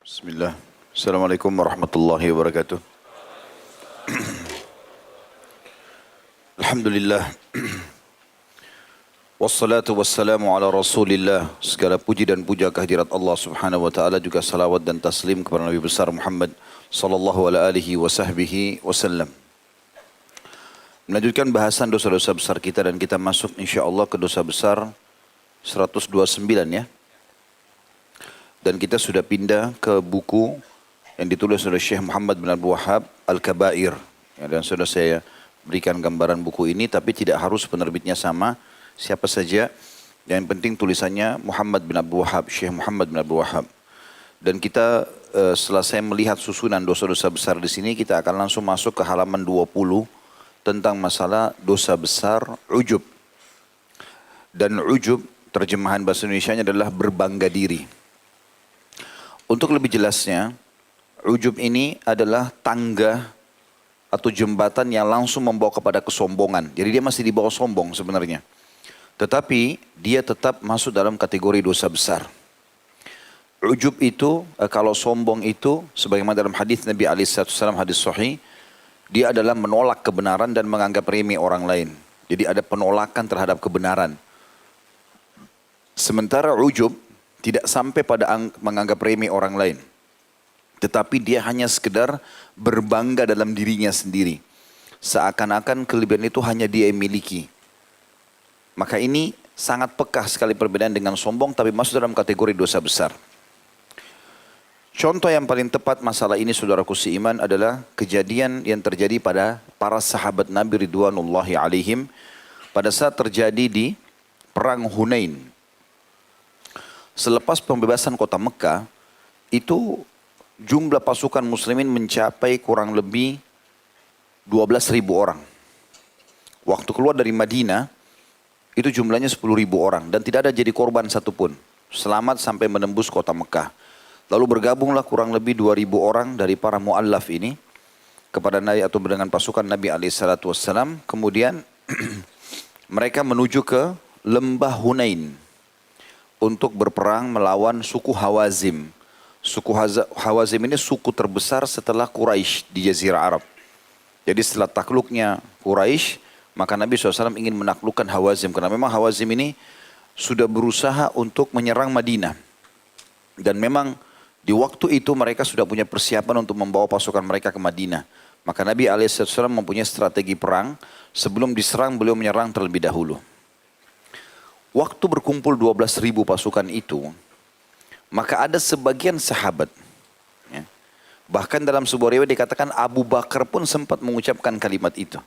Bismillah. Assalamualaikum warahmatullahi wabarakatuh. Alhamdulillah. Wassalatu wassalamu ala rasulillah. Segala puji dan puja kehadirat Allah subhanahu wa ta'ala. Juga salawat dan taslim kepada Nabi besar Muhammad sallallahu ala alihi wa sahbihi wasallam. Melanjutkan bahasan dosa-dosa besar kita dan kita masuk insyaAllah ke dosa besar 129 ya. Dan kita sudah pindah ke buku yang ditulis oleh Syekh Muhammad bin Abdul Wahhab Al-Kabair. Ya, dan sudah saya berikan gambaran buku ini, tapi tidak harus penerbitnya sama. Siapa saja, yang penting tulisannya Muhammad bin Abdul Wahhab, Syekh Muhammad bin Abdul Wahhab. Dan kita setelah saya melihat susunan dosa-dosa besar di sini, kita akan langsung masuk ke halaman 20 tentang masalah dosa besar ujub. Dan ujub, terjemahan bahasa Indonesianya adalah berbangga diri. Untuk lebih jelasnya, ujub ini adalah tangga atau jembatan yang langsung membawa kepada kesombongan. Jadi dia masih di bawah sombong sebenarnya. Tetapi dia tetap masuk dalam kategori dosa besar. Ujub itu, kalau sombong itu, sebagaimana dalam hadis Nabi SAW, hadis sahih, dia adalah menolak kebenaran dan menganggap remeh orang lain. Jadi ada penolakan terhadap kebenaran. Sementara ujub tidak sampai pada menganggap remeh orang lain. Tetapi dia hanya sekedar berbangga dalam dirinya sendiri. Seakan-akan kelebihan itu hanya dia yang miliki. Maka ini sangat pekah sekali perbedaan dengan sombong, tapi masuk dalam kategori dosa besar. Contoh yang paling tepat masalah ini saudaraku seiman adalah kejadian yang terjadi pada para sahabat Nabi Ridwanullahi alaihim pada saat terjadi di Perang Hunain. Selepas pembebasan kota Mekah, itu jumlah pasukan muslimin mencapai kurang lebih 12.000 orang. Waktu keluar dari Madinah, itu jumlahnya 10.000 orang. Dan tidak ada jadi korban satupun. Selamat sampai menembus kota Mekah. Lalu bergabunglah kurang lebih 2.000 orang dari para mu'allaf ini kepada Nabi atau dengan pasukan Nabi SAW. Kemudian mereka menuju ke lembah Hunain untuk berperang melawan suku Hawazim. Suku Hawazim ini suku terbesar setelah Quraisy di Jazirah Arab. Jadi setelah takluknya Quraisy, maka Nabi SAW ingin menaklukkan Hawazim. Karena memang Hawazim ini sudah berusaha untuk menyerang Madinah. Dan memang di waktu itu mereka sudah punya persiapan untuk membawa pasukan mereka ke Madinah. Maka Nabi SAW mempunyai strategi perang. Sebelum diserang beliau menyerang terlebih dahulu. Waktu berkumpul 12.000 pasukan itu, maka ada sebagian sahabat, ya, bahkan dalam sebuah riwayat dikatakan Abu Bakar pun sempat mengucapkan kalimat itu.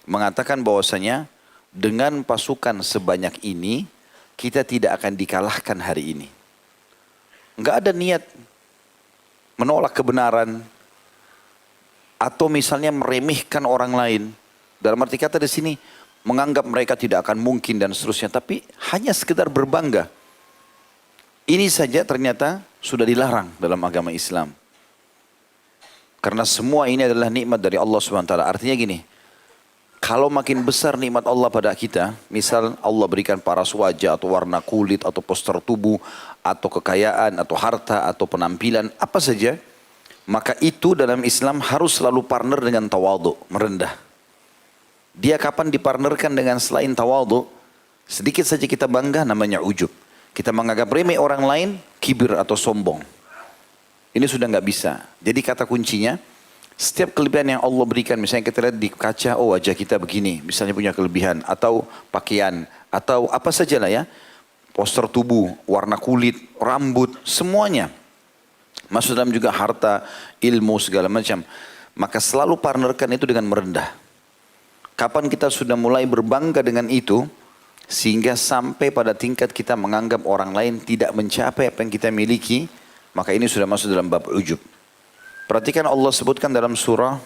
Mengatakan bahwasanya dengan pasukan sebanyak ini, kita tidak akan dikalahkan hari ini. Enggak ada niat menolak kebenaran, atau misalnya meremehkan orang lain. Dalam arti kata di sini, menganggap mereka tidak akan mungkin dan seterusnya. Tapi hanya sekedar berbangga. Ini saja ternyata sudah dilarang dalam agama Islam. Karena semua ini adalah nikmat dari Allah SWT. Artinya gini, kalau makin besar nikmat Allah pada kita, misal Allah berikan paras wajah atau warna kulit atau postur tubuh atau kekayaan atau harta atau penampilan, apa saja, maka itu dalam Islam harus selalu partner dengan tawadhu, merendah. Dia kapan dipartnerkan dengan selain tawadhu, sedikit saja kita bangga namanya ujub. Kita menganggap remeh orang lain, kibir atau sombong. Ini sudah nggak bisa. Jadi kata kuncinya, setiap kelebihan yang Allah berikan, misalnya kita lihat di kaca, oh wajah kita begini, misalnya punya kelebihan, atau pakaian, atau apa sajalah ya, postur tubuh, warna kulit, rambut, semuanya. Masuk dalam juga harta, ilmu, segala macam. Maka selalu partnerkan itu dengan merendah. Kapan kita sudah mulai berbangga dengan itu, sehingga sampai pada tingkat kita menganggap orang lain tidak mencapai apa yang kita miliki, maka ini sudah masuk dalam bab ujub. Perhatikan Allah sebutkan dalam surah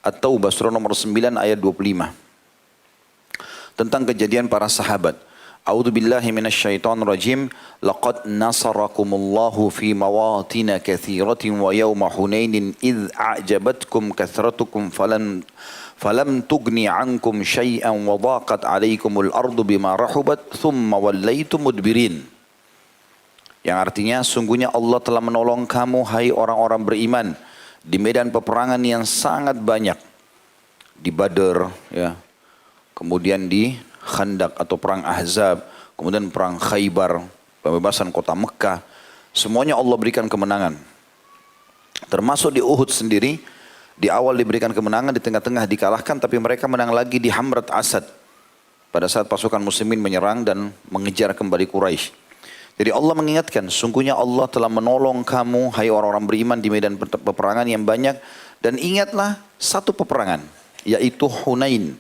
At-Taubah, surah nomor 9 ayat 25. Tentang kejadian para sahabat. A'udzu billahi minasyaitonir rajim. Laqad nasarakumullahu fi mawatin katsiratin wa yawma Hunainin idz a'jabatkum kathratukum falam tugni ankum syai'an wa dhaqat 'alaikumul ardu bima rahubat thumma wallaytum mudbirin. Yang artinya sungguhnya Allah telah menolong kamu hai orang-orang beriman di medan peperangan yang sangat banyak. Di Badr, ya, kemudian di Khandaq atau perang Ahzab, kemudian perang Khaybar, pembebasan kota Mekah. Semuanya Allah berikan kemenangan. Termasuk di Uhud sendiri, di awal diberikan kemenangan, di tengah-tengah dikalahkan, tapi mereka menang lagi di Hamrat Asad. Pada saat pasukan muslimin menyerang dan mengejar kembali Quraisy. Jadi Allah mengingatkan, sungguhnya Allah telah menolong kamu, hai orang-orang beriman di medan peperangan yang banyak. Dan ingatlah satu peperangan, yaitu Hunain.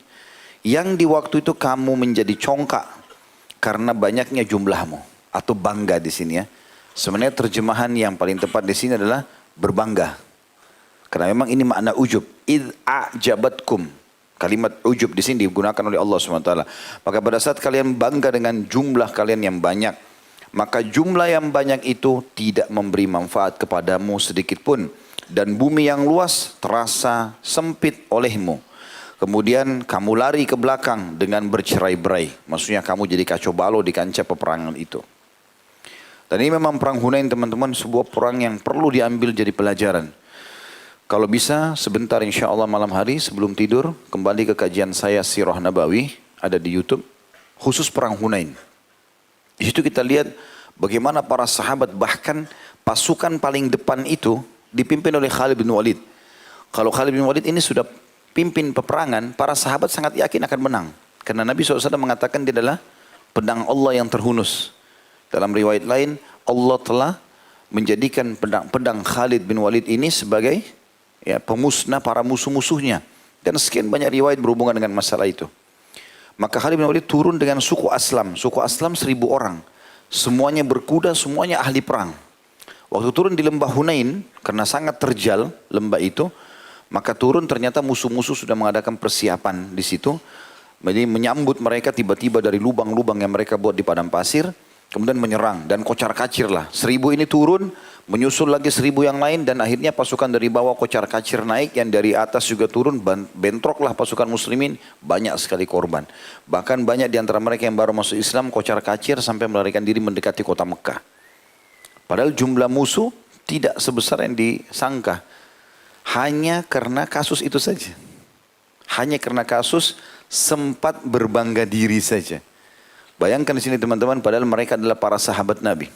Yang di waktu itu kamu menjadi congkak karena banyaknya jumlahmu. Atau bangga di sini ya. Sebenarnya terjemahan yang paling tepat di sini adalah berbangga. Karena memang ini makna ujub. Idh a'jabatkum. Kalimat ujub di sini digunakan oleh Allah SWT. Maka pada saat kalian bangga dengan jumlah kalian yang banyak, maka jumlah yang banyak itu tidak memberi manfaat kepadamu sedikit pun. Dan bumi yang luas terasa sempit olehmu. Kemudian kamu lari ke belakang dengan bercerai-berai. Maksudnya kamu jadi kacau balau di kancah peperangan itu. Dan ini memang perang Hunain teman-teman, sebuah perang yang perlu diambil jadi pelajaran. Kalau bisa sebentar insya Allah malam hari sebelum tidur, kembali ke kajian saya Sirah Nabawi, ada di YouTube, khusus perang Hunain. Di situ kita lihat bagaimana para sahabat, bahkan pasukan paling depan itu dipimpin oleh Khalid bin Walid. Kalau Khalid bin Walid ini sudah pimpin peperangan, para sahabat sangat yakin akan menang. Karena Nabi SAW mengatakan dia adalah pedang Allah yang terhunus. Dalam riwayat lain, Allah telah menjadikan pedang Khalid bin Walid ini sebagai ya, pemusnah para musuh-musuhnya. Dan sekian banyak riwayat berhubungan dengan masalah itu. Maka Khalid bin Walid turun dengan suku Aslam. Suku Aslam 1000 orang. Semuanya berkuda, semuanya ahli perang. Waktu turun di lembah Hunain, karena sangat terjal lembah itu, maka turun ternyata musuh-musuh sudah mengadakan persiapan di situ. Jadi menyambut mereka tiba-tiba dari lubang-lubang yang mereka buat di padang pasir. Kemudian menyerang dan kocar kacir lah. 1000 ini turun, menyusul lagi 1000 yang lain. Dan akhirnya pasukan dari bawah kocar kacir naik. Yang dari atas juga turun, bentroklah pasukan muslimin. Banyak sekali korban. Bahkan banyak di antara mereka yang baru masuk Islam kocar kacir sampai melarikan diri mendekati kota Mekah. Padahal jumlah musuh tidak sebesar yang disangka. Hanya karena kasus itu saja. Hanya karena kasus sempat berbangga diri saja. Bayangkan di sini teman-teman, padahal mereka adalah para sahabat Nabi.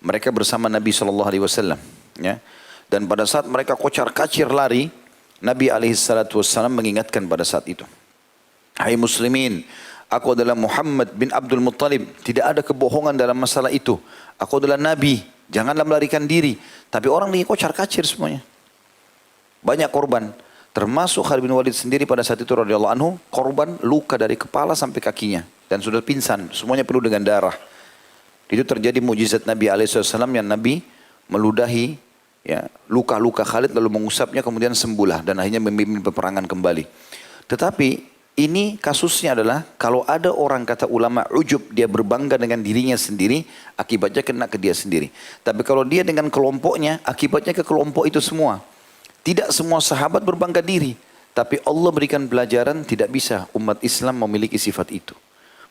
Mereka bersama Nabi SAW. Ya. Dan pada saat mereka kocar kacir lari, Nabi SAW mengingatkan pada saat itu. Hai muslimin, aku adalah Muhammad bin Abdul Muttalib. Tidak ada kebohongan dalam masalah itu. Aku adalah Nabi. Janganlah melarikan diri. Tapi orang ini kocar kacir semuanya. Banyak korban. Termasuk Khalid bin Walid sendiri pada saat itu radhiyallahu anhu. Korban luka dari kepala sampai kakinya. Dan sudah pingsan. Semuanya penuh dengan darah. Itu terjadi mujizat Nabi SAW yang Nabi meludahi ya, luka-luka Khalid lalu mengusapnya kemudian sembuhlah. Dan akhirnya memimpin peperangan kembali. Tetapi ini kasusnya adalah kalau ada orang kata ulama ujub, dia berbangga dengan dirinya sendiri, akibatnya kena ke dia sendiri. Tapi kalau dia dengan kelompoknya, akibatnya ke kelompok itu semua. Tidak semua sahabat berbangga diri. Tapi Allah berikan pelajaran tidak bisa umat Islam memiliki sifat itu.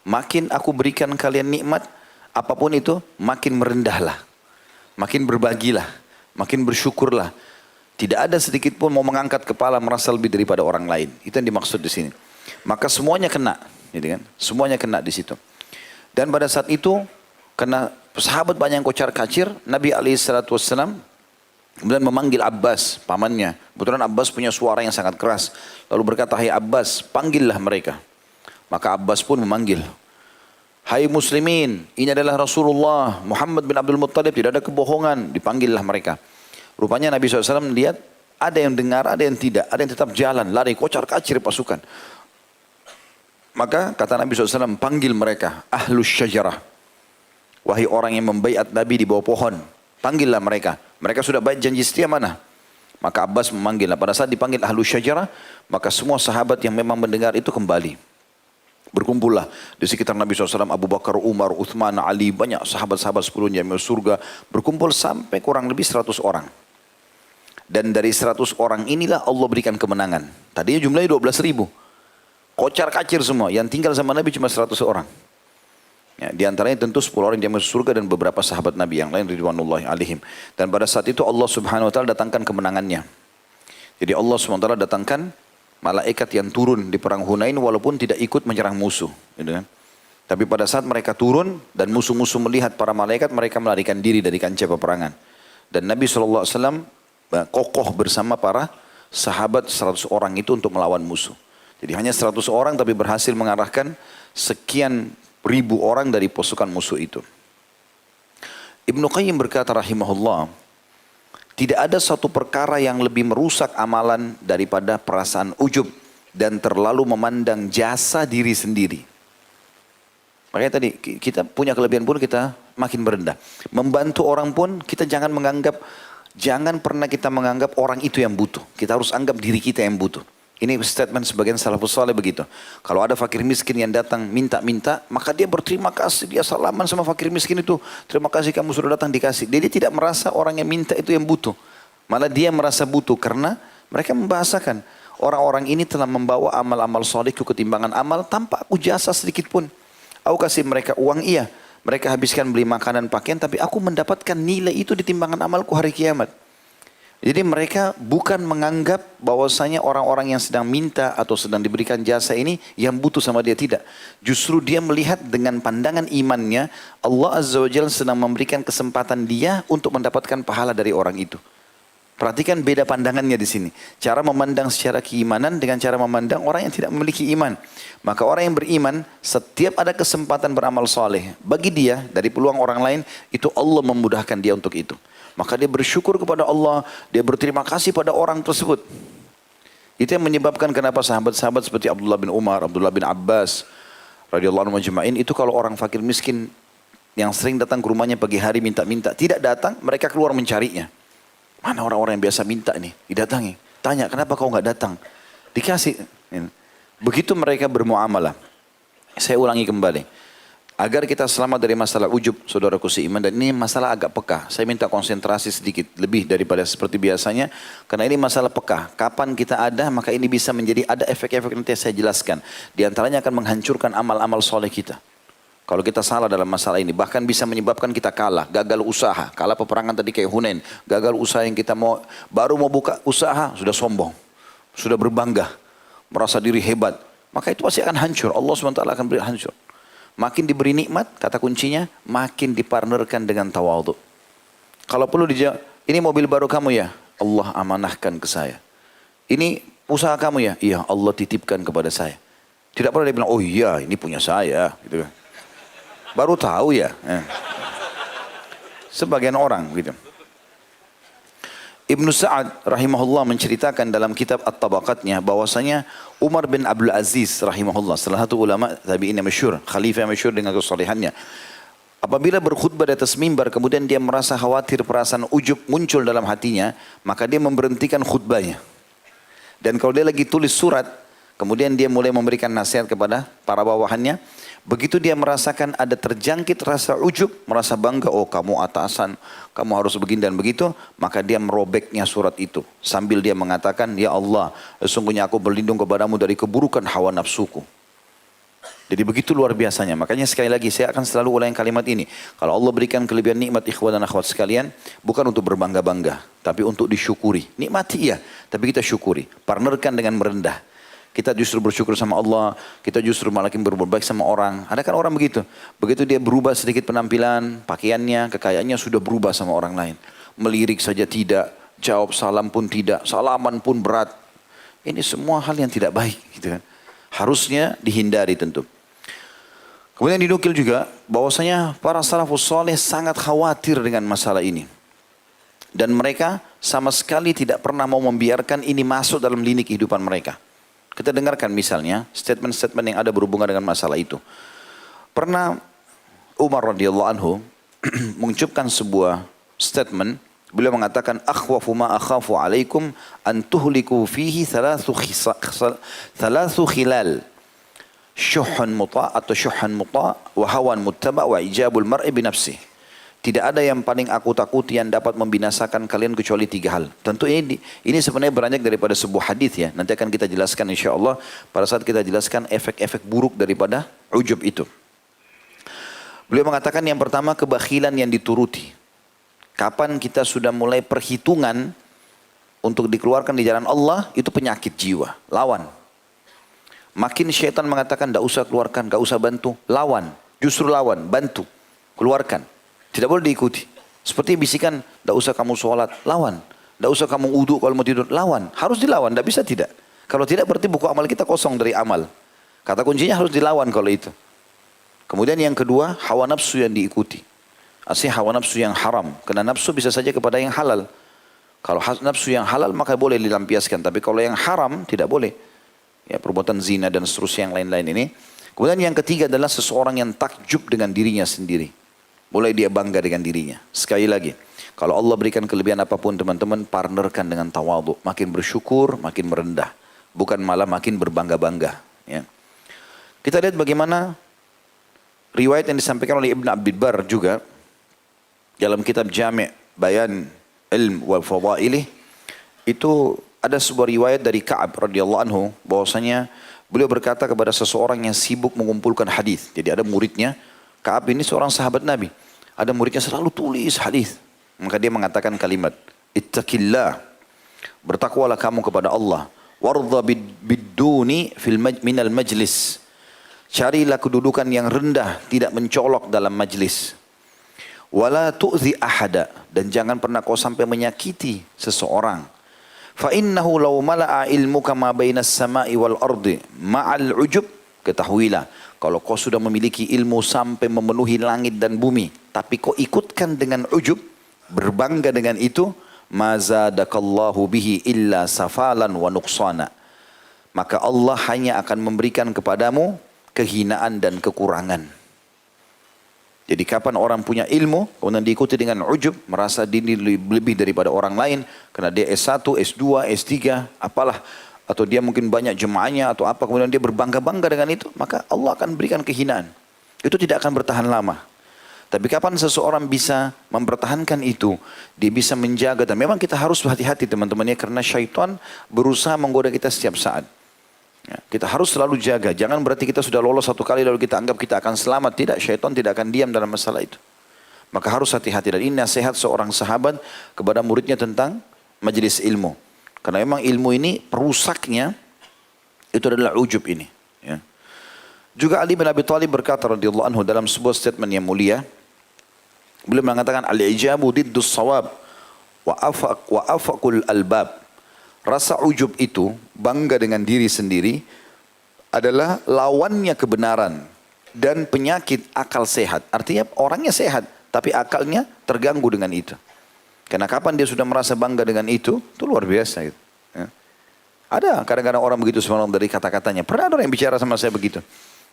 Makin aku berikan kalian nikmat, apapun itu, makin merendahlah. Makin berbagilah. Makin bersyukurlah. Tidak ada sedikit pun mau mengangkat kepala merasa lebih daripada orang lain. Itu yang dimaksud di sini. Maka semuanya kena. Gitu kan? Semuanya kena di situ. Dan pada saat itu, karena sahabat banyak yang kocar kacir, Nabi SAW kemudian memanggil Abbas, pamannya. Kebetulan Abbas punya suara yang sangat keras. Lalu berkata, hai Abbas, panggillah mereka. Maka Abbas pun memanggil. Hai muslimin, ini adalah Rasulullah Muhammad bin Abdul Muttalib, tidak ada kebohongan. Dipanggillah mereka. Rupanya Nabi SAW melihat, ada yang dengar, ada yang tidak. Ada yang tetap jalan, lari, kocar kacir pasukan. Maka kata Nabi SAW, panggil mereka. Ahlus syajarah. Wahai orang yang membaiat Nabi di bawah pohon. Panggillah mereka. Mereka sudah baik janji setia mana? Maka Abbas memanggil. Pada saat dipanggil ahlu syajarah, maka semua sahabat yang memang mendengar itu kembali. Berkumpullah di sekitar Nabi SAW, Abu Bakar, Umar, Uthman, Ali, banyak sahabat-sahabat 10 jamiah surga. Berkumpul sampai kurang lebih 100 orang. Dan dari 100 orang inilah Allah berikan kemenangan. Tadinya jumlahnya 12.000. Kocar kacir semua. Yang tinggal sama Nabi cuma 100 orang. Ya, di antaranya tentu 10 orang yang masuk surga dan beberapa sahabat Nabi yang lain ridwanullahi alaihim. Dan pada saat itu Allah Subhanahu wa taala datangkan kemenangannya. Jadi Allah Subhanahu wa taala datangkan malaikat yang turun di perang Hunain walaupun tidak ikut menyerang musuh, gitu kan. Tapi pada saat mereka turun dan musuh-musuh melihat para malaikat, mereka melarikan diri dari kancah peperangan. Dan Nabi SAW kokoh bersama para sahabat 100 orang itu untuk melawan musuh. Jadi hanya 100 orang tapi berhasil mengarahkan sekian ribu orang dari pasukan musuh itu. Ibnu Qayyim berkata rahimahullah, tidak ada satu perkara yang lebih merusak amalan daripada perasaan ujub dan terlalu memandang jasa diri sendiri. Makanya tadi kita punya kelebihan pun kita makin merendah. Membantu orang pun kita jangan pernah kita menganggap orang itu yang butuh. Kita harus anggap diri kita yang butuh. Ini statement sebagian salafus saleh begitu. Kalau ada fakir miskin yang datang minta-minta, maka dia berterima kasih, dia salaman sama fakir miskin itu. Terima kasih kamu sudah datang dikasih. Dia tidak merasa orang yang minta itu yang butuh. Malah dia merasa butuh karena mereka membahasakan orang-orang ini telah membawa amal-amal soleh ke ketimbangan amal tanpa aku jasa sedikit pun. Aku kasih mereka uang, iya. Mereka habiskan beli makanan pakaian, tapi aku mendapatkan nilai itu di timbangan amalku hari kiamat. Jadi mereka bukan menganggap bahwasanya orang-orang yang sedang minta atau sedang diberikan jasa ini yang butuh sama dia, tidak. Justru dia melihat dengan pandangan imannya, Allah Azza wa Jalla sedang memberikan kesempatan dia untuk mendapatkan pahala dari orang itu. Perhatikan beda pandangannya di sini. Cara memandang secara keimanan dengan cara memandang orang yang tidak memiliki iman. Maka orang yang beriman, setiap ada kesempatan beramal soleh bagi dia dari peluang orang lain, itu Allah memudahkan dia untuk itu. Maka dia bersyukur kepada Allah, dia berterima kasih pada orang tersebut. Itu yang menyebabkan kenapa sahabat-sahabat seperti Abdullah bin Umar, Abdullah bin Abbas, radhiyallahu anhu majma'in, itu kalau orang fakir miskin yang sering datang ke rumahnya pagi hari minta-minta, tidak datang, mereka keluar mencarinya. Mana orang-orang yang biasa minta nih, didatangi. Tanya, kenapa kau nggak datang? Dikasih. Begitu mereka bermuamalah. Saya ulangi kembali. Agar kita selamat dari masalah ujub, saudaraku seiman, dan ini masalah agak peka. Saya minta konsentrasi sedikit, lebih daripada seperti biasanya. Karena ini masalah peka. Kapan kita ada, maka ini bisa menjadi ada efek-efek nanti saya jelaskan. Di antaranya akan menghancurkan amal-amal soleh kita. Kalau kita salah dalam masalah ini, bahkan bisa menyebabkan kita kalah, gagal usaha. Kalah peperangan tadi kayak Hunain. Gagal usaha yang kita baru mau buka usaha, sudah sombong. Sudah berbangga. Merasa diri hebat. Maka itu pasti akan hancur. Allah SWT akan beri hancur. Makin diberi nikmat, kata kuncinya, makin dipartnerkan dengan tawadhu. Kalau perlu dijawab, ini mobil baru kamu ya? Allah amanahkan ke saya. Ini usaha kamu ya? Iya, Allah titipkan kepada saya. Tidak pernah dia bilang, oh iya ini punya saya. Gitu. Baru tahu ya. Sebagian orang gitu. Ibnu Sa'ad rahimahullah menceritakan dalam kitab At-Tabaqatnya bahwasanya Umar bin Abdul Aziz rahimahullah, salah satu ulama tabi'in yang masyhur, khalifah yang masyhur dengan kesalehannya. Apabila berkhutbah di atas mimbar kemudian dia merasa khawatir, perasaan ujub muncul dalam hatinya, maka dia memberhentikan khutbahnya. Dan kalau dia lagi tulis surat, kemudian dia mulai memberikan nasihat kepada para bawahannya. Begitu dia merasakan ada terjangkit rasa ujub, merasa bangga, oh kamu atasan, kamu harus begini dan begitu, maka dia merobeknya surat itu. Sambil dia mengatakan, ya Allah, sesungguhnya aku berlindung kepadamu dari keburukan hawa nafsuku. Jadi begitu luar biasanya. Makanya sekali lagi saya akan selalu ulangi kalimat ini. Kalau Allah berikan kelebihan nikmat ikhwan dan akhwat sekalian, bukan untuk berbangga-bangga, tapi untuk disyukuri. Nikmati ya, tapi kita syukuri. Partnerkan dengan merendah. Kita justru bersyukur sama Allah, kita justru malah berbuat baik sama orang. Ada kan orang begitu. Begitu dia berubah sedikit penampilan, pakaiannya, kekayaannya sudah berubah sama orang lain. Melirik saja tidak, jawab salam pun tidak, salaman pun berat. Ini semua hal yang tidak baik. Gitu kan. Harusnya dihindari tentu. Kemudian dinukil juga bahwasanya para salafus saleh sangat khawatir dengan masalah ini. Dan mereka sama sekali tidak pernah mau membiarkan ini masuk dalam lini kehidupan mereka. Kita dengarkan misalnya statement-statement yang ada berhubungan dengan masalah itu. Pernah Umar radhiyallahu anhu mengucapkan sebuah statement. Beliau mengatakan, akhwafu ma akhafu alaikum an tuhliku fihi thalathu khilal. Syuhun muta' atau syuhun muta' wa hawan muttaba' wa ijabul mar'i binafsih. Tidak ada yang paling aku takuti yang dapat membinasakan kalian kecuali 3 hal. Tentu ini sebenarnya beranjak daripada sebuah hadis ya. Nanti akan kita jelaskan insyaAllah pada saat kita jelaskan efek-efek buruk daripada ujub itu. Beliau mengatakan yang pertama kebakhilan yang dituruti. Kapan kita sudah mulai perhitungan untuk dikeluarkan di jalan Allah, itu penyakit jiwa. Lawan. Makin syaitan mengatakan tidak usah keluarkan, tidak usah bantu. Lawan. Justru lawan. Bantu. Keluarkan. Tidak boleh diikuti. Seperti bisikan, tidak usah kamu sholat. Lawan. Tidak usah kamu uduk kalau mau tidur. Lawan. Harus dilawan. Tidak bisa tidak. Kalau tidak berarti buku amal kita kosong dari amal. Kata kuncinya harus dilawan kalau itu. Kemudian yang kedua, hawa nafsu yang diikuti. Asli hawa nafsu yang haram. Karena nafsu bisa saja kepada yang halal. Kalau nafsu yang halal maka boleh dilampiaskan. Tapi kalau yang haram tidak boleh. Ya, perbuatan zina dan seterusnya yang lain-lain ini. Kemudian yang ketiga adalah seseorang yang takjub dengan dirinya sendiri. Mulai dia bangga dengan dirinya. Sekali lagi. Kalau Allah berikan kelebihan apapun teman-teman, partnerkan dengan tawadhu. Makin bersyukur, makin merendah. Bukan malah makin berbangga-bangga. Ya. Kita lihat bagaimana riwayat yang disampaikan oleh Ibn Abdul Bar juga. Dalam kitab Jami' Bayan Ilm wal Fadailih itu ada sebuah riwayat dari Ka'ab radhiyallahu anhu bahwasanya beliau berkata kepada seseorang yang sibuk mengumpulkan hadis. Jadi ada muridnya, Ka'ab ini seorang sahabat Nabi. Ada muridnya selalu tulis hadis. Maka dia mengatakan kalimat, "Ittaqillah." Bertakwalah kamu kepada Allah. "Wardha bid-duni minal majlis." Carilah kedudukan yang rendah, tidak mencolok dalam majlis. Wala tu'zi ahada, dan jangan pernah kau sampai menyakiti seseorang. Fa innahu law mala'a ilmuka ma bainas sama'i wal ardi ma'al ujub, ketahuilah kalau kau sudah memiliki ilmu sampai memenuhi langit dan bumi, tapi kau ikutkan dengan ujub, berbangga dengan itu, ma zadakallahu bihi illa safalan wa nuqsana, maka Allah hanya akan memberikan kepadamu kehinaan dan kekurangan. Jadi kapan orang punya ilmu, kemudian diikuti dengan ujub, merasa diri lebih daripada orang lain, karena dia S1, S2, S3, apalah, atau dia mungkin banyak jemaahnya atau apa, kemudian dia berbangga-bangga dengan itu, maka Allah akan berikan kehinaan. Itu tidak akan bertahan lama. Tapi kapan seseorang bisa mempertahankan itu, dia bisa menjaga, dan memang kita harus hati-hati teman-temannya, karena syaitan berusaha menggoda kita setiap saat. Ya, kita harus selalu jaga. Jangan berarti kita sudah lolos satu kali lalu kita anggap kita akan selamat. Tidak, syaitan tidak akan diam dalam masalah itu. Maka harus hati-hati. Dan ini nasihat seorang sahabat kepada muridnya tentang majelis ilmu. Karena memang ilmu ini perusaknya itu adalah ujub ini. Ya. Juga Ali bin Abi Thalib berkata radhiyallahu anhu dalam sebuah statement yang mulia. Beliau mengatakan al-ijabu diddus sawab wa afaqul albab. Rasa ujub itu, bangga dengan diri sendiri, adalah lawannya kebenaran dan penyakit akal sehat. Artinya orangnya sehat, tapi akalnya terganggu dengan itu. Karena kapan dia sudah merasa bangga dengan itu luar biasa. Gitu. Ya. Ada kadang-kadang orang begitu subhanallah dari kata-katanya. Pernah ada orang yang bicara sama saya begitu.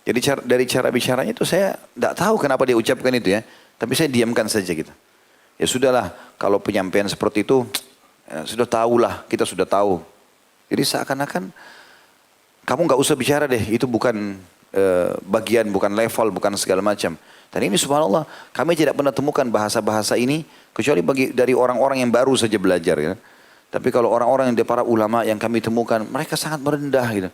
Jadi dari cara bicaranya itu saya tidak tahu kenapa dia ucapkan itu ya. Tapi saya diamkan saja gitu. Ya sudahlah, kalau penyampaian seperti itu, ya, sudah tahulah, kita sudah tahu. Jadi seakan-akan kamu nggak usah bicara deh, itu bukan bagian, bukan level, bukan segala macam. Dan ini subhanallah, kami tidak pernah temukan bahasa-bahasa ini, kecuali dari orang-orang yang baru saja belajar. Ya. Tapi kalau orang-orang yang para ulama yang kami temukan, mereka sangat merendah. Gitu.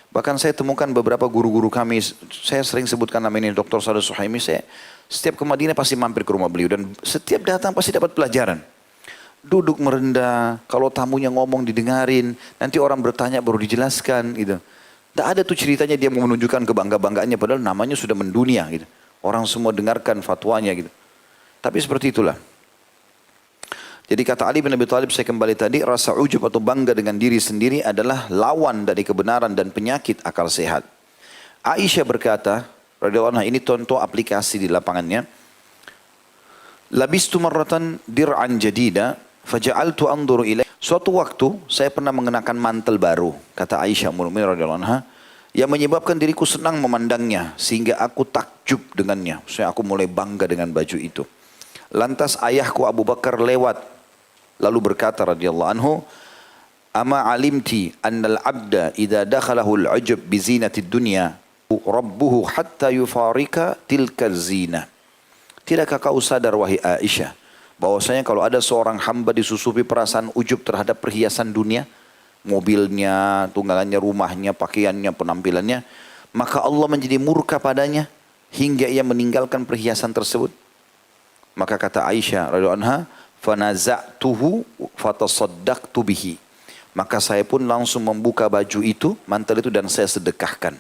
Bahkan saya temukan beberapa guru-guru kami, saya sering sebutkan nama ini, Dr. Saleh Suhaimi, saya setiap ke Madinah pasti mampir ke rumah beliau. Dan setiap datang pasti dapat pelajaran. Duduk merendah, kalau tamunya ngomong didengarin, nanti orang bertanya baru dijelaskan gitu. Tidak ada tuh ceritanya dia mau menunjukkan kebangga-banggaannya padahal namanya sudah mendunia gitu. Orang semua dengarkan fatwanya gitu. Tapi seperti itulah. Jadi kata Ali bin Abi Thalib, saya kembali tadi, rasa ujub atau bangga dengan diri sendiri adalah lawan dari kebenaran dan penyakit akal sehat. Aisyah berkata, radhiyallahu anha, ini contoh aplikasi di lapangannya. Labistu marratan dir'an jadida faja'altu anzuru ilaih. Suatu waktu saya pernah mengenakan mantel baru, kata Aisyah ummul mukminin radhiyallahu anha, yang menyebabkan diriku senang memandangnya sehingga aku takjub dengannya. Saya aku mulai bangga dengan baju itu. Lantas ayahku Abu Bakar lewat lalu berkata radhiyallahu anhu, "Ama alimti annal 'abda idza dakhalahu al-'ujub bi zinatid dunya rabbuhu hatta yufarika tilka zina." Tidakkah kau sadar wahai Aisyah, bahwasanya kalau ada seorang hamba disusupi perasaan ujub terhadap perhiasan dunia, mobilnya, tunggangannya, rumahnya, pakaiannya, penampilannya, maka Allah menjadi murka padanya hingga ia meninggalkan perhiasan tersebut. Maka kata Aisyah radhiyallahu anha, fanaza'tuhu fatasaddaqtu bihi. Maka saya pun langsung membuka baju itu, mantel itu, dan saya sedekahkan.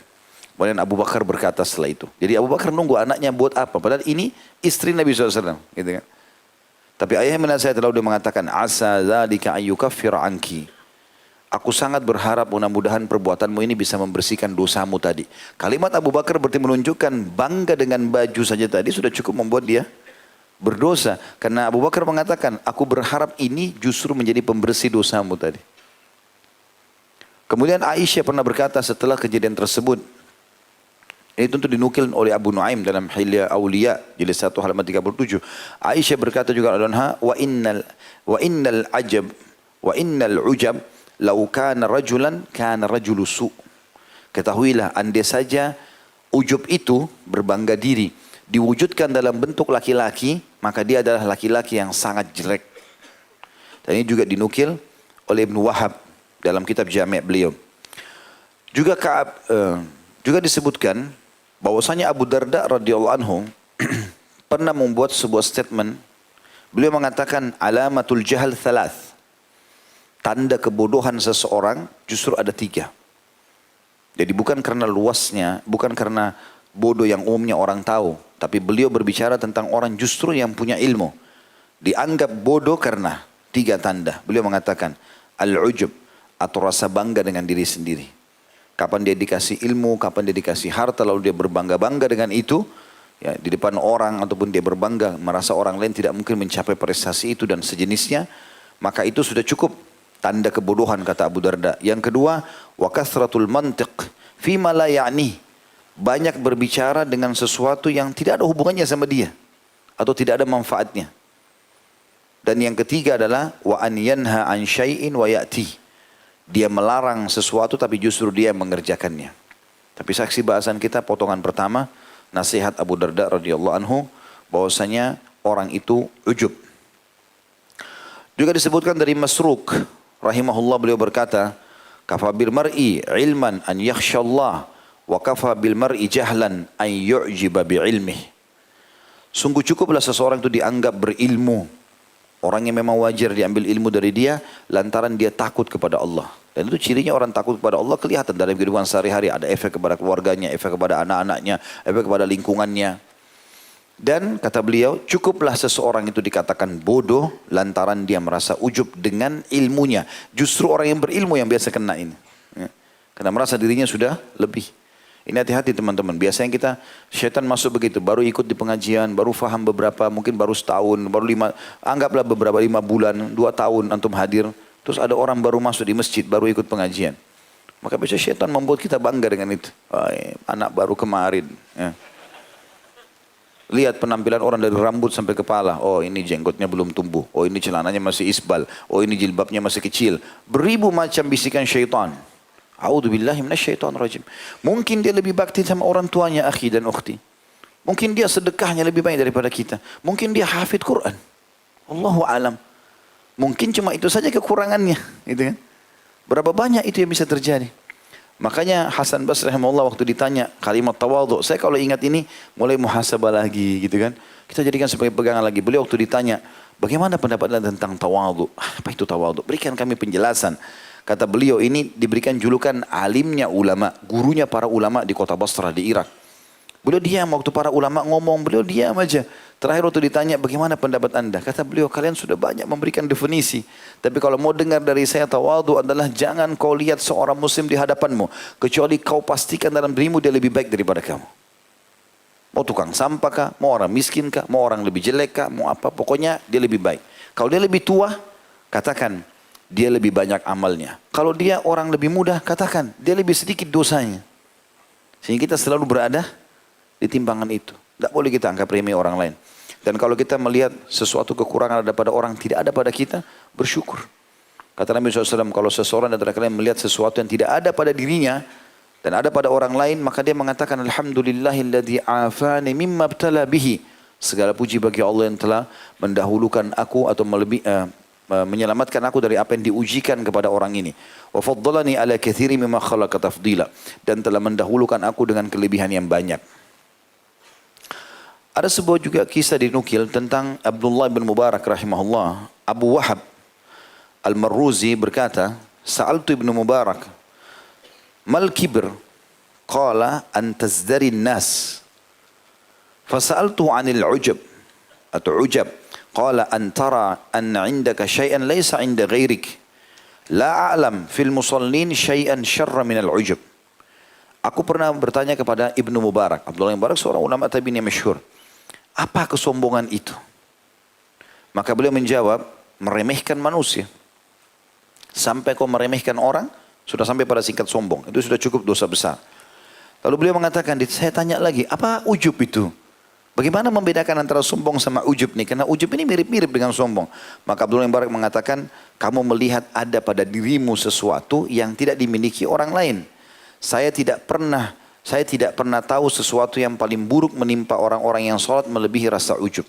Kemudian Abu Bakar berkata setelah itu. Jadi Abu Bakar nunggu anaknya buat apa? Padahal ini istri Nabi SAW. Gitu kan. Tapi ayah menasihat lalu dia mengatakan, asa dzalika ayyukaffira anki. Aku sangat berharap mudah-mudahan perbuatanmu ini bisa membersihkan dosamu tadi. Kalimat Abu Bakar berarti menunjukkan bangga dengan baju saja tadi sudah cukup membuat dia berdosa. Karena Abu Bakar mengatakan, aku berharap ini justru menjadi pembersih dosamu tadi. Kemudian Aisyah pernah berkata setelah kejadian tersebut, ini tentu dinukil oleh Abu Nuaim dalam Hilya Aulia jilid 1 halaman 37. Aisyah berkata juga wa innal ujab law kana rajulan kana rajulu su. Ketahuilah andai saja ujub itu berbangga diri diwujudkan dalam bentuk laki-laki, maka dia adalah laki-laki yang sangat jelek. Dan ini juga dinukil oleh Ibnu Wahab dalam kitab Jami' beliau. Juga juga disebutkan bahwasanya Abu Darda radhiyallahu anhu pernah membuat sebuah statement. Beliau mengatakan alamatul jahal thalath. Tanda kebodohan seseorang justru ada 3. Jadi bukan karena luasnya, bukan karena bodoh yang umumnya orang tahu, tapi beliau berbicara tentang orang justru yang punya ilmu. Dianggap bodoh karena 3 tanda. Beliau mengatakan al-ujub atau rasa bangga dengan diri sendiri. Kapan dia dikasih ilmu, kapan dia dikasih harta, lalu dia berbangga-bangga dengan itu, ya, di depan orang ataupun dia berbangga, merasa orang lain tidak mungkin mencapai prestasi itu dan sejenisnya, maka itu sudah cukup tanda kebodohan kata Abu Darda. Yang kedua, wa kasratul mantiq fima la ya'ni. Banyak berbicara dengan sesuatu yang tidak ada hubungannya sama dia atau tidak ada manfaatnya. Dan yang ketiga adalah wa an yanha an syai'in wa ya'ti. Dia melarang sesuatu tapi justru dia mengerjakannya. Tapi saksi bahasan kita potongan pertama, nasihat Abu Darda radhiyallahu anhu bahwasanya orang itu ujub. Juga disebutkan dari Masruq rahimahullah, beliau berkata, kafa bil mar'i ilman an yakhshallah wa kafa bil mar'i jahlan an yu'jiba bi ilmih. Sungguh cukuplah seseorang itu dianggap berilmu. Orang yang memang wajar diambil ilmu dari dia lantaran dia takut kepada Allah. Dan itu cirinya orang takut kepada Allah kelihatan dalam kehidupan sehari-hari. Ada efek kepada keluarganya, efek kepada anak-anaknya, efek kepada lingkungannya. Dan kata beliau, cukuplah seseorang itu dikatakan bodoh lantaran dia merasa ujub dengan ilmunya. Justru orang yang berilmu yang biasa kena ini. Ya. Karena merasa dirinya sudah lebih. Ini hati-hati teman-teman. Biasanya kita, syaitan masuk begitu. Baru ikut di pengajian, baru faham beberapa, mungkin baru setahun, baru 5, anggaplah beberapa 5 bulan, 2 tahun antum hadir. Terus ada orang baru masuk di masjid, baru ikut pengajian. Maka biasa syaitan membuat kita bangga dengan itu. Anak baru kemarin. Ya. Lihat penampilan orang dari rambut sampai kepala. Oh ini jenggotnya belum tumbuh. Oh ini celananya masih isbal. Oh ini jilbabnya masih kecil. Beribu macam bisikan syaitan. A'udzubillahi minasyaitonirrajim. Mungkin dia lebih bakti sama orang tuanya, akhi dan ukhti. Mungkin dia sedekahnya lebih baik daripada kita. Mungkin dia hafid Quran. Allahu alam. Mungkin cuma itu saja kekurangannya, gitu kan? Berapa banyak itu yang bisa terjadi? Makanya Hasan Basri rahimahullah waktu ditanya kalimat tawadhu, saya kalau ingat ini mulai muhasabah lagi, gitu kan? Kita jadikan sebagai pegangan lagi. Beliau waktu ditanya, bagaimana pendapat Anda tentang tawadhu? Apa itu tawadhu? Berikan kami penjelasan. Kata beliau ini diberikan julukan alimnya ulama, gurunya para ulama di kota Basrah di Irak. Beliau diam waktu para ulama ngomong, beliau diam aja. Terakhir waktu ditanya bagaimana pendapat Anda? Kata beliau, kalian sudah banyak memberikan definisi. Tapi kalau mau dengar dari saya, tawadhu adalah jangan kau lihat seorang muslim di hadapanmu. Kecuali kau pastikan dalam dirimu dia lebih baik daripada kamu. Mau tukang sampah kah? Mau orang miskin kah? Mau orang lebih jelek kah? Mau apa? Pokoknya dia lebih baik. Kalau dia lebih tua, katakan dia lebih banyak amalnya. Kalau dia orang lebih muda, katakan dia lebih sedikit dosanya. Sehingga kita selalu berada di timbangan itu. Tidak boleh kita anggap remeh orang lain. Dan kalau kita melihat sesuatu kekurangan ada pada orang, tidak ada pada kita, bersyukur. Kata Nabi SAW, kalau seseorang antara kalian melihat sesuatu yang tidak ada pada dirinya, dan ada pada orang lain, maka dia mengatakan, Alhamdulillahilladzi afani mimma abtala bihi. Segala puji bagi Allah yang telah mendahulukan aku atau menyelamatkan aku dari apa yang diujikan kepada orang ini. Wa faddalani ala katsiri mimma khalaqa tafdila, dan telah mendahulukan aku dengan kelebihan yang banyak. Ada sebuah juga kisah dinukil tentang Abdullah bin Mubarak rahimahullah. Abu Wahab Al-Marruzi berkata, Sa'altu Ibnu Mubarak, Mal kibr? Qala an tazdari nas. Fasa'altu anil ujab atau ujab. Qala an tara anna indaka syai'an laysa inda ghairik. La a'lam fil musallin syai'an syarra minal ujab. Aku pernah bertanya kepada Ibnu Mubarak. Abdullah bin Mubarak seorang ulama tabi'in yang masyhur. Apa kesombongan itu? Maka beliau menjawab, meremehkan manusia. Sampai kau meremehkan orang, sudah sampai pada tingkat sombong. Itu sudah cukup dosa besar. Lalu beliau mengatakan, saya tanya lagi, apa ujub itu? Bagaimana membedakan antara sombong sama ujub nih? Karena ujub ini mirip-mirip dengan sombong. Maka Abdullah bin Mubarak mengatakan, kamu melihat ada pada dirimu sesuatu yang tidak dimiliki orang lain. Saya tidak pernah tahu sesuatu yang paling buruk menimpa orang-orang yang sholat melebihi rasa ujub.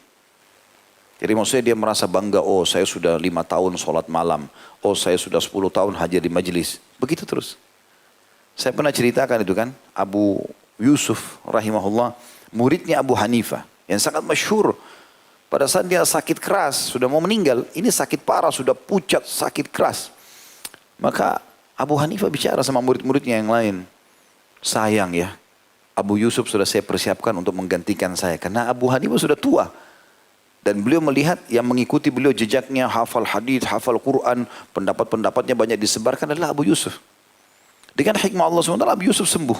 Jadi maksudnya dia merasa bangga, oh saya sudah 5 tahun sholat malam. Oh saya sudah 10 tahun hadir di majelis. Begitu terus. Saya pernah ceritakan itu kan, Abu Yusuf rahimahullah, muridnya Abu Hanifah yang sangat masyhur. Pada saat dia sakit keras, sudah mau meninggal, ini sakit parah, sudah pucat, sakit keras. Maka Abu Hanifah bicara sama murid-muridnya yang lain. Sayang ya, Abu Yusuf sudah saya persiapkan untuk menggantikan saya. Karena Abu Hanifah sudah tua. Dan beliau melihat yang mengikuti beliau jejaknya, hafal hadis, hafal Quran, pendapat-pendapatnya banyak disebarkan adalah Abu Yusuf. Dengan hikmah Allah SWT, Abu Yusuf sembuh.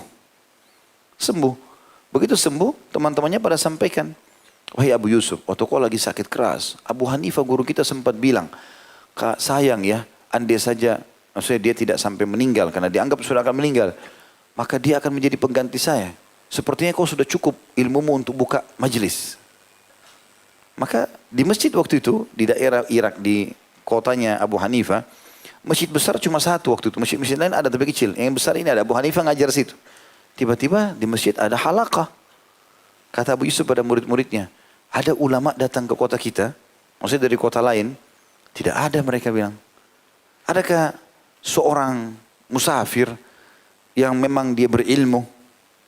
Sembuh. Begitu sembuh, teman-temannya pada sampaikan, wahai Abu Yusuf, waktu kau lagi sakit keras, Abu Hanifah guru kita sempat bilang, Kak sayang ya, andai saja, maksudnya dia tidak sampai meninggal, karena dianggap sudah akan meninggal, maka dia akan menjadi pengganti saya. Sepertinya kau sudah cukup ilmumu untuk buka majelis. Maka di masjid waktu itu, di daerah Irak, di kotanya Abu Hanifah, masjid besar cuma satu waktu itu. Masjid-masjid lain ada tapi kecil. Yang besar ini ada Abu Hanifah ngajar situ. Tiba-tiba di masjid ada halaqah. Kata Abu Yusuf pada murid-muridnya, ada ulama datang ke kota kita, maksudnya dari kota lain, tidak ada mereka bilang. Adakah seorang musafir yang memang dia berilmu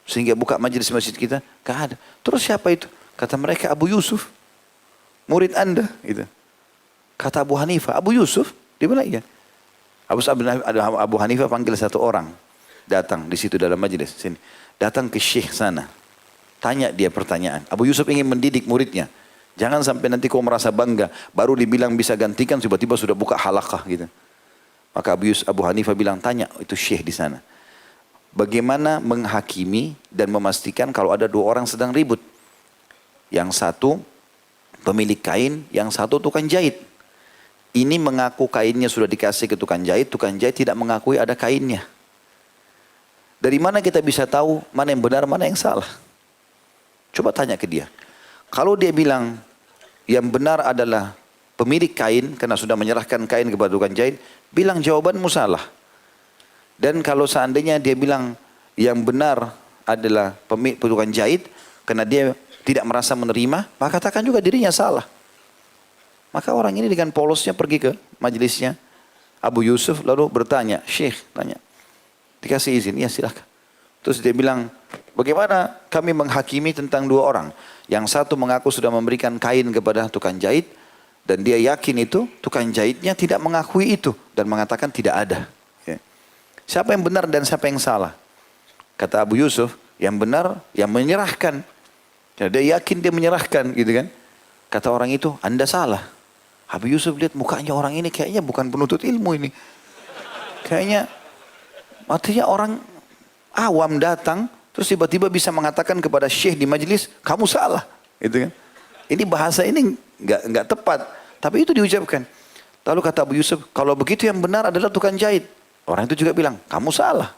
sehingga buka majelis masjid kita? Gak ada. Terus siapa itu? Kata mereka Abu Yusuf, murid anda. Gitu. Kata Abu Hanifah, Abu Yusuf? Dia bilang iya. Abu Hanifah panggil satu orang. Datang di situ dalam majelis. Sini. Datang ke syekh sana. Tanya dia pertanyaan. Abu Yusuf ingin mendidik muridnya. Jangan sampai nanti kau merasa bangga. Baru dibilang bisa gantikan, tiba-tiba sudah buka halakah gitu. Maka Abu Hanifah bilang, tanya itu syekh di sana. Bagaimana menghakimi dan memastikan kalau ada 2 orang sedang ribut. Yang satu pemilik kain, yang satu tukang jahit. Ini mengaku kainnya sudah dikasih ke tukang jahit tidak mengakui ada kainnya. Dari mana kita bisa tahu mana yang benar, mana yang salah? Coba tanya ke dia. Kalau dia bilang yang benar adalah pemilik kain, karena sudah menyerahkan kain kepada tukang jahit, bilang jawabanmu salah. Dan kalau seandainya dia bilang yang benar adalah pemilik tukang jahit, karena dia tidak merasa menerima, maka katakan juga dirinya salah. Maka orang ini dengan polosnya pergi ke majelisnya Abu Yusuf, lalu bertanya, Syekh, tanya, dikasih izin, ya silakan. Terus dia bilang, bagaimana kami menghakimi tentang 2 orang? Yang satu mengaku sudah memberikan kain kepada tukang jahit, dan dia yakin itu, tukang jahitnya tidak mengakui itu, dan mengatakan tidak ada. Ya. Siapa yang benar dan siapa yang salah? Kata Abu Yusuf, yang benar, yang menyerahkan. Ya, dia yakin dia menyerahkan, gitu kan? Kata orang itu, Anda salah. Abu Yusuf lihat mukanya orang ini kayaknya bukan penuntut ilmu ini. Kayaknya artinya orang awam datang terus tiba-tiba bisa mengatakan kepada syekh di majelis, kamu salah, gitu kan? Ini bahasa ini enggak tepat, tapi itu diucapkan. Lalu kata Abu Yusuf, kalau begitu yang benar adalah tukang jahit. Orang itu juga bilang, kamu salah.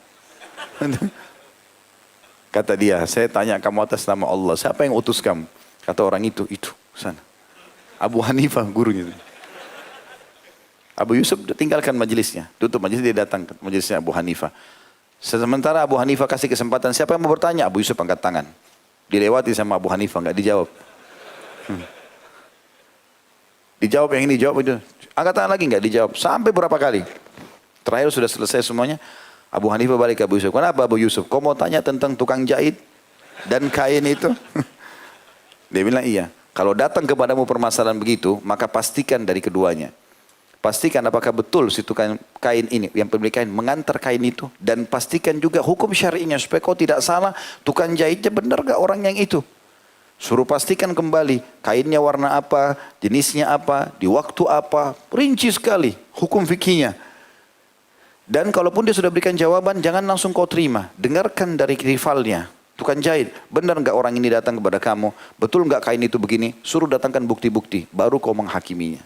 Kata dia, saya tanya kamu atas nama Allah, siapa yang utus kamu? Kata orang itu sana. Abu Hanifah gurunya. Abu Yusuf tinggalkan majelisnya. Tutup majelis, dia datang ke majelisnya Abu Hanifah. Sementara Abu Hanifah kasih kesempatan, siapa yang mau bertanya? Abu Yusuf angkat tangan. Dilewati sama Abu Hanifah, enggak dijawab. Dijawab yang ini, jawab itu. Angkat tangan lagi enggak dijawab. Sampai berapa kali? Terakhir sudah selesai semuanya. Abu Hanifah balik ke Abu Yusuf. Kenapa Abu Yusuf? Kau mau tanya tentang tukang jahit dan kain itu? Dia bilang iya. Kalau datang kepadamu permasalahan begitu, maka pastikan dari keduanya. Pastikan apakah betul si tukang kain ini, yang pemilik kain mengantar kain itu. Dan pastikan juga hukum syari'inya supaya kau tidak salah, tukang jahitnya benar gak orang yang itu. Suruh pastikan kembali, kainnya warna apa, jenisnya apa, di waktu apa, rinci sekali hukum fikihnya. Dan kalaupun dia sudah berikan jawaban, jangan langsung kau terima. Dengarkan dari rivalnya. Tukang jahit, benar nggak orang ini datang kepada kamu? Betul nggak kain itu begini? Suruh datangkan bukti-bukti, baru kau menghakiminya.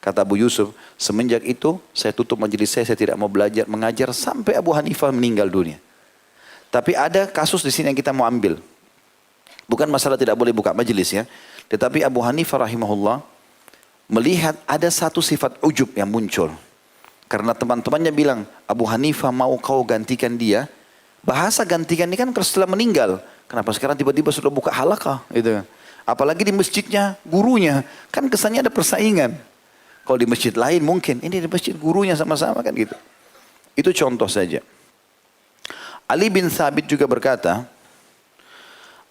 Kata Abu Yusuf, semenjak itu saya tutup majelis saya tidak mau belajar mengajar sampai Abu Hanifah meninggal dunia. Tapi ada kasus di sini yang kita mau ambil. Bukan masalah tidak boleh buka majelis ya. Tetapi Abu Hanifah rahimahullah melihat ada satu sifat ujub yang muncul. Karena teman-temannya bilang, Abu Hanifah mau kau gantikan dia. Bahasa gantikan ini kan setelah meninggal. Kenapa sekarang tiba-tiba sudah buka halakah? Gitu. Apalagi di masjidnya gurunya. Kan kesannya ada persaingan. Kalau di masjid lain mungkin. Ini di masjid gurunya sama-sama kan gitu. Itu contoh saja. Ali bin Thabit juga berkata,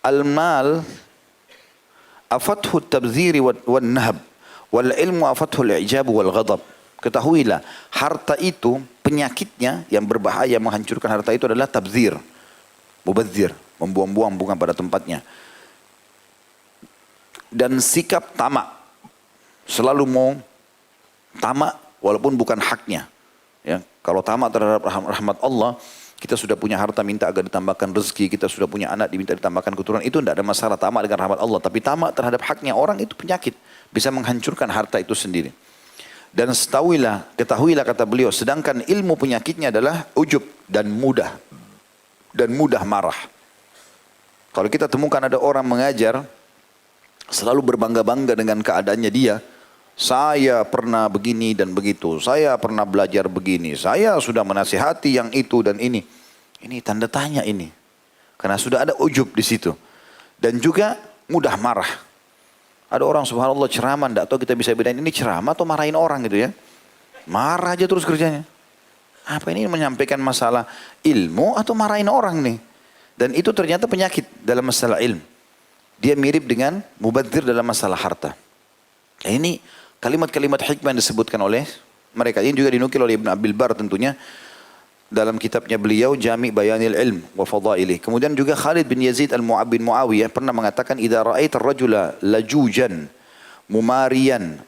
Al-mal afathu tabziri wal nahab. Wal ilmu afathu al-i'jab wal ghadab. Ketahuilah, harta itu penyakitnya yang berbahaya menghancurkan harta itu adalah tabzir. Mubadzir, membuang-buang bukan pada tempatnya. Dan sikap tamak. Selalu mau tamak walaupun bukan haknya. Ya, kalau tamak terhadap rahmat Allah, kita sudah punya harta minta agar ditambahkan rezeki, kita sudah punya anak diminta ditambahkan keturunan, itu tidak ada masalah tamak dengan rahmat Allah. Tapi tamak terhadap haknya orang itu penyakit. Bisa menghancurkan harta itu sendiri. Dan ketahuilah kata beliau, sedangkan ilmu penyakitnya adalah ujub dan mudah marah. Kalau kita temukan ada orang mengajar, selalu berbangga-bangga dengan keadaannya dia. Saya pernah begini dan begitu, saya pernah belajar begini, saya sudah menasihati yang itu dan ini. Ini tanda tanya ini. Karena sudah ada ujub di situ. Dan juga mudah marah. Ada orang subhanallah ceramah, tidak tahu kita bisa bedain ini ceramah atau marahin orang gitu ya. Marah aja terus kerjanya. Apa ini menyampaikan masalah ilmu atau marahin orang nih. Dan itu ternyata penyakit dalam masalah ilmu. Dia mirip dengan mubadzir dalam masalah harta. Nah, ini kalimat-kalimat hikmah yang disebutkan oleh mereka. Ini juga dinukil oleh Ibn Abil Bar tentunya. Dalam kitabnya beliau Jami' Bayanil Ilm wa Fadailih. Kemudian juga Khalid bin Yazid bin Muawiyah pernah mengatakan idza ra'aita ar-rajula lajujan mumariyan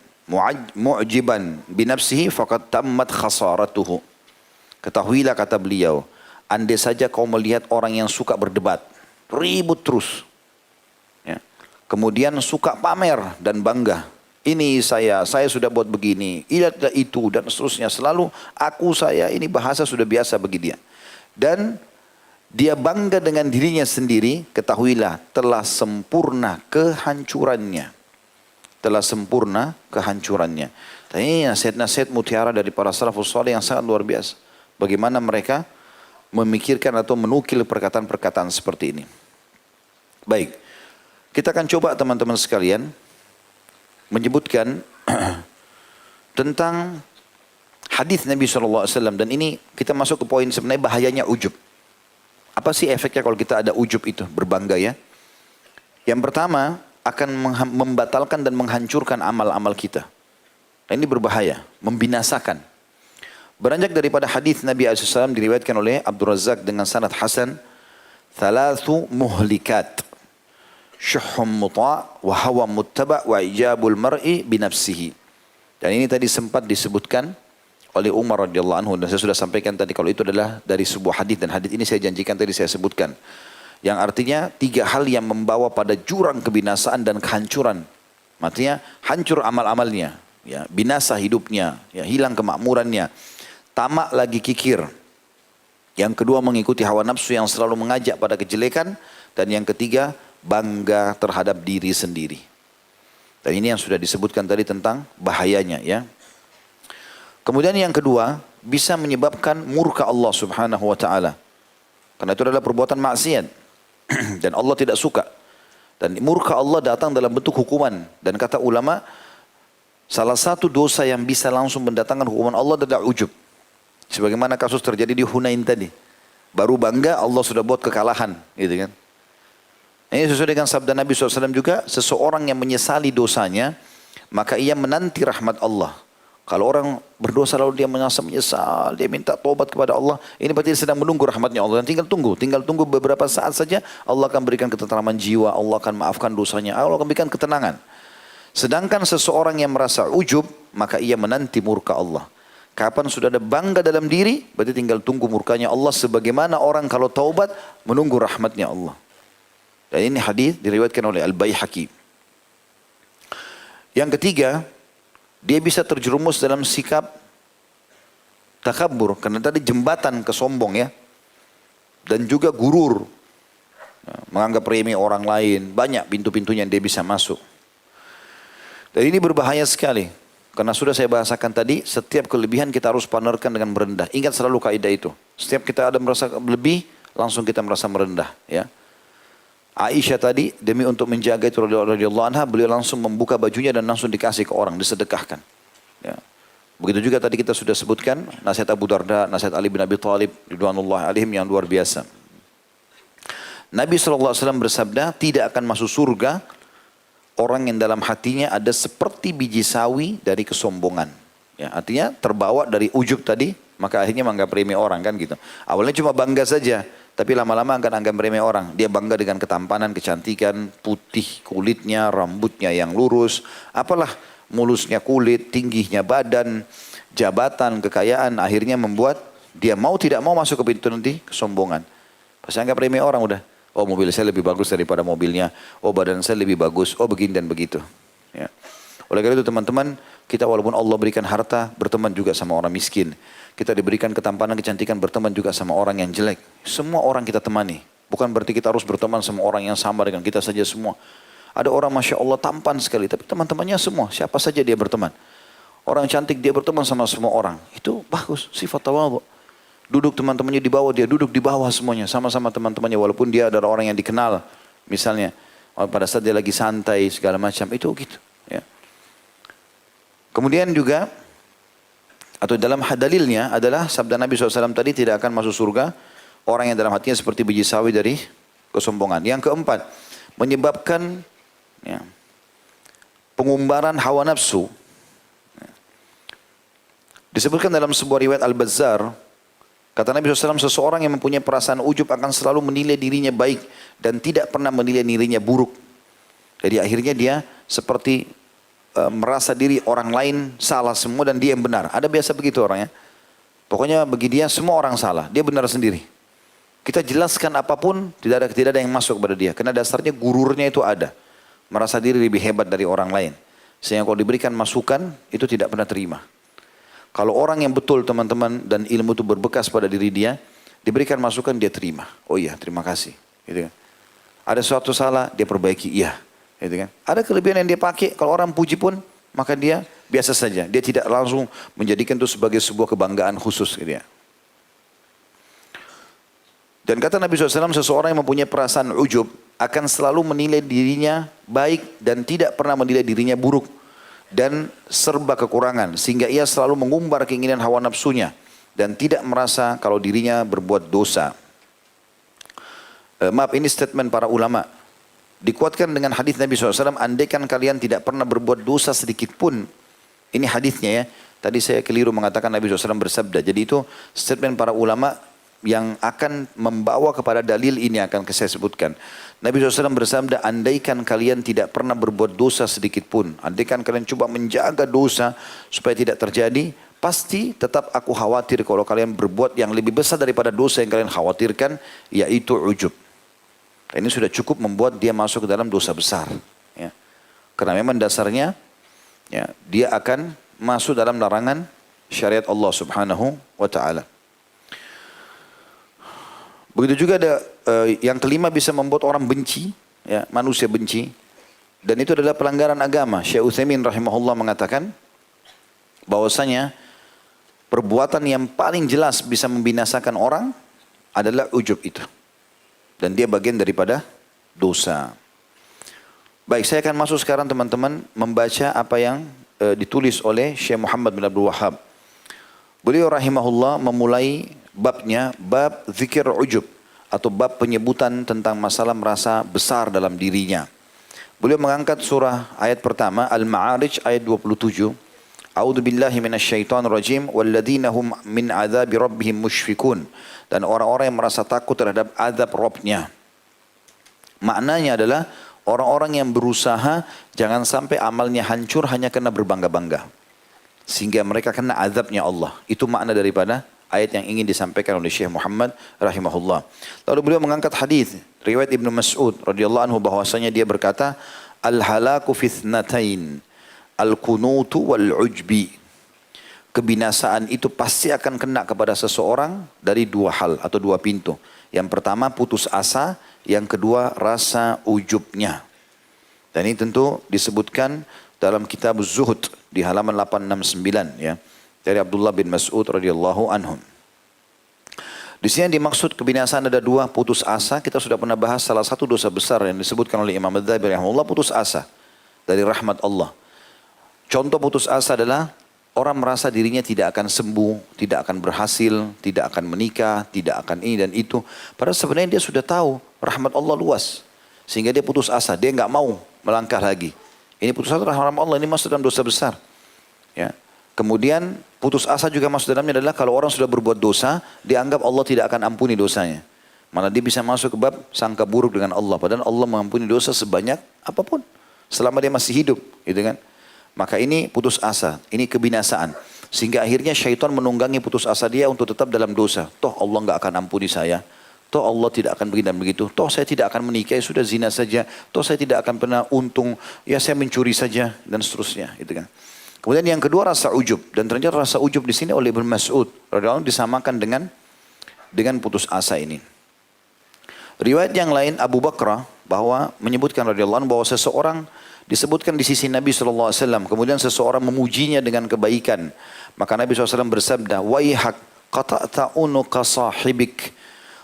mu'jiban bi nafsihi faqad tammat khasaratuhu. Ketahuilah kata beliau, andai saja kau melihat orang yang suka berdebat, ribut terus. Ya. Kemudian suka pamer dan bangga. Ini saya sudah buat begini, itu dan seterusnya. Selalu saya, ini bahasa sudah biasa bagi dia. Dan dia bangga dengan dirinya sendiri, ketahuilah telah sempurna kehancurannya. Telah sempurna kehancurannya. Dan ini nasihat-nasihat mutiara dari para salafus saleh yang sangat luar biasa. Bagaimana mereka memikirkan atau menukil perkataan-perkataan seperti ini. Baik, kita akan coba teman-teman sekalian menyebutkan tentang hadis Nabi SAW. Dan ini kita masuk ke poin sebenarnya bahayanya ujub. Apa sih efeknya kalau kita ada ujub itu, berbangga ya? Yang pertama, akan membatalkan dan menghancurkan amal-amal kita. Dan ini berbahaya, membinasakan. Beranjak daripada hadis Nabi SAW diriwayatkan oleh Abdul Razak dengan sanad hasan. Thalathu muhlikat. Syuhum muta' wa hawa muttaba' wa ijabul mar'i binafsihi. Dan ini tadi sempat disebutkan oleh Umar radhiyallahu anhu, dan saya sudah sampaikan tadi kalau itu adalah dari sebuah hadis, dan hadis ini saya janjikan tadi saya sebutkan. Yang artinya 3 hal yang membawa pada jurang kebinasaan dan kehancuran. Artinya hancur amal-amalnya, ya, binasa hidupnya, ya, hilang kemakmurannya. Tamak lagi kikir. Yang kedua mengikuti hawa nafsu yang selalu mengajak pada kejelekan, dan yang ketiga bangga terhadap diri sendiri. Dan ini yang sudah disebutkan tadi tentang bahayanya ya. Kemudian yang kedua, bisa menyebabkan murka Allah Subhanahu wa taala. Karena itu adalah perbuatan maksiat dan Allah tidak suka. Dan murka Allah datang dalam bentuk hukuman, dan kata ulama salah satu dosa yang bisa langsung mendatangkan hukuman Allah adalah ujub. Sebagaimana kasus terjadi di Hunain tadi. Baru bangga Allah sudah buat kekalahan, gitu kan. Ini sesuai dengan sabda Nabi SAW juga, seseorang yang menyesali dosanya, maka ia menanti rahmat Allah. Kalau orang berdosa lalu dia merasa menyesal, dia minta tobat kepada Allah, ini berarti dia sedang menunggu rahmatnya Allah. Dan tinggal tunggu beberapa saat saja, Allah akan berikan ketentraman jiwa, Allah akan maafkan dosanya, Allah akan berikan ketenangan. Sedangkan seseorang yang merasa ujub, maka ia menanti murka Allah. Kapan sudah ada bangga dalam diri, berarti tinggal tunggu murkanya Allah, sebagaimana orang kalau taubat menunggu rahmatnya Allah. Dan ini hadis diriwayatkan oleh Al-Baihaqi. Yang ketiga, dia bisa terjerumus dalam sikap takabur, karena tadi jembatan ke sombong ya. Dan juga gurur, menganggap remeh orang lain, banyak pintu-pintunya yang dia bisa masuk. Dan ini berbahaya sekali, karena sudah saya bahasakan tadi, setiap kelebihan kita harus pamerkan dengan merendah. Ingat selalu kaidah itu. Setiap kita ada merasa lebih, langsung kita merasa merendah ya. Aisyah tadi demi untuk menjaga itu radhiyallahu anha, beliau langsung membuka bajunya dan langsung dikasih ke orang, disedekahkan. Ya. Begitu juga tadi kita sudah sebutkan nasihat Abu Darda, nasihat Ali bin Abi Thalib ridwanullahi alaihim yang luar biasa. Nabi SAW bersabda, tidak akan masuk surga orang yang dalam hatinya ada seperti biji sawi dari kesombongan. Ya, artinya terbawa dari ujub tadi, maka akhirnya menganggap remeh orang kan gitu. Awalnya cuma bangga saja, tapi lama-lama akan anggap remeh orang. Dia bangga dengan ketampanan, kecantikan, putih kulitnya, rambutnya yang lurus, apalah mulusnya kulit, tingginya badan, jabatan, kekayaan, akhirnya membuat dia mau tidak mau masuk ke pintu nanti kesombongan. Pasti anggap remeh orang udah. Oh, mobil saya lebih bagus daripada mobilnya. Oh, badan saya lebih bagus. Oh, begini dan begitu. Ya. Oleh karena itu teman-teman, kita walaupun Allah berikan harta, berteman juga sama orang miskin. Kita diberikan ketampanan, kecantikan, berteman juga sama orang yang jelek. Semua orang kita temani. Bukan berarti kita harus berteman sama orang yang sama dengan kita saja semua. Ada orang Masya Allah tampan sekali, tapi teman-temannya semua, siapa saja dia berteman. Orang cantik dia berteman sama semua orang. Itu bagus, sifat tawadhu. Duduk teman-temannya di bawah, dia duduk di bawah semuanya. Sama-sama teman-temannya, walaupun dia adalah orang yang dikenal. Misalnya, pada saat dia lagi santai, segala macam, itu gitu. Ya. Kemudian juga, atau dalam dalilnya adalah sabda Nabi SAW tadi, tidak akan masuk surga orang yang dalam hatinya seperti biji sawi dari kesombongan. Yang keempat, menyebabkan ya, pengumbaran hawa nafsu. Disebutkan dalam sebuah riwayat Al-Bazzar, kata Nabi SAW, seseorang yang mempunyai perasaan ujub akan selalu menilai dirinya baik dan tidak pernah menilai dirinya buruk. Jadi akhirnya dia seperti merasa diri orang lain salah semua dan dia yang benar. Ada biasa begitu orangnya. Pokoknya bagi dia semua orang salah, dia benar sendiri. Kita jelaskan apapun tidak ada yang masuk kepada dia, karena dasarnya gururnya itu ada. Merasa diri lebih hebat dari orang lain. Sehingga kalau diberikan masukan itu tidak pernah terima. Kalau orang yang betul teman-teman dan ilmu itu berbekas pada diri dia, diberikan masukan dia terima. Oh iya, terima kasih. Gitu kan. Ada suatu salah dia perbaiki, iya. Gitu kan. Ada kelebihan yang dia pakai, kalau orang puji pun maka dia biasa saja. Dia tidak langsung menjadikan itu sebagai sebuah kebanggaan khusus. Gitu ya. Dan kata Nabi SAW, seseorang yang mempunyai perasaan ujub akan selalu menilai dirinya baik dan tidak pernah menilai dirinya buruk. Dan serba kekurangan. Sehingga ia selalu mengumbar keinginan hawa nafsunya. Dan tidak merasa kalau dirinya berbuat dosa. Maaf, ini statement para ulama. Dikuatkan dengan hadis Nabi SAW, andaikan kalian tidak pernah berbuat dosa sedikit pun. Ini hadisnya ya. Tadi saya keliru mengatakan Nabi SAW bersabda. Jadi itu statement para ulama yang akan membawa kepada dalil ini akan saya sebutkan. Nabi SAW bersabda, andaikan kalian tidak pernah berbuat dosa sedikit pun. Andaikan kalian coba menjaga dosa supaya tidak terjadi. Pasti tetap aku khawatir kalau kalian berbuat yang lebih besar daripada dosa yang kalian khawatirkan. Yaitu ujub. Ini sudah cukup membuat dia masuk ke dalam dosa besar. Ya. Karena memang dasarnya ya, dia akan masuk dalam larangan syariat Allah Subhanahu wa ta'ala. Begitu juga ada yang kelima bisa membuat orang benci, ya, manusia benci. Dan itu adalah pelanggaran agama. Syekh Utsaimin rahimahullah mengatakan bahwasanya perbuatan yang paling jelas bisa membinasakan orang adalah ujub itu. Dan dia bagian daripada dosa. Baik, saya akan masuk sekarang teman-teman membaca apa yang ditulis oleh Syekh Muhammad bin Abdul Wahhab. Beliau rahimahullah memulai babnya, bab zikir ujub. atau bab penyebutan tentang masalah merasa besar dalam dirinya. Beliau mengangkat surah ayat pertama Al-Ma'arij ayat 27. A'udzu billahi minasyaitonir rajim walladzina hum min adzabi rabbihim musyfikun. Dan orang-orang yang merasa takut terhadap azab Rabbnya. Maknanya adalah orang-orang yang berusaha jangan sampai amalnya hancur hanya karena berbangga-bangga. Sehingga mereka kena azabnya Allah. Itu makna daripada ayat yang ingin disampaikan oleh Syekh Muhammad rahimahullah. Lalu beliau mengangkat hadis riwayat Ibnu Mas'ud radhiyallahu anhu bahwasanya dia berkata, al-halaku fitnatain, al-kunutu wal-ujbi. Kebinasaan itu pasti akan kena kepada seseorang dari dua hal atau dua pintu. Yang pertama putus asa, yang kedua rasa ujubnya. Dan ini tentu disebutkan dalam kitab Zuhud di halaman 869 ya. Dari Abdullah bin Mas'ud radhiyallahu anhum. Di sini yang dimaksud kebinasaan ada dua, putus asa. Kita sudah pernah bahas salah satu dosa besar yang disebutkan oleh Imam Adz-Dzahabi rahimahullah, putus asa dari rahmat Allah. Contoh putus asa adalah orang merasa dirinya tidak akan sembuh, tidak akan berhasil, tidak akan menikah, tidak akan ini dan itu. Padahal sebenarnya dia sudah tahu rahmat Allah luas. Sehingga dia putus asa, dia nggak mau melangkah lagi. Ini putus asa rahmat Allah, ini masuk dalam dosa besar. Ya. Kemudian putus asa juga masuk dalamnya adalah kalau orang sudah berbuat dosa, dianggap Allah tidak akan ampuni dosanya. Malah dia bisa masuk ke bab sangka buruk dengan Allah. Padahal Allah mengampuni dosa sebanyak apapun. Selama dia masih hidup. Gitu kan? Maka ini putus asa. Ini kebinasaan. Sehingga akhirnya syaitan menunggangi putus asa dia untuk tetap dalam dosa. Toh Allah nggak akan ampuni saya. Toh Allah tidak akan begini dan begitu. Toh saya tidak akan menikah, ya sudah zina saja. Toh saya tidak akan pernah untung. Ya saya mencuri saja. Dan seterusnya. Gitu kan? Kemudian yang kedua rasa ujub, dan ternyata rasa ujub di sini oleh Ibnu Mas'ud radhiyallahu anhu disamakan dengan putus asa ini. Riwayat yang lain Abu Bakrah bahwa menyebutkan radhiyallahu anhu bahwa seseorang disebutkan di sisi Nabi SAW, kemudian seseorang memujinya dengan kebaikan, maka Nabi SAW bersabda, "Waihak qata'ta unuqa sahibik."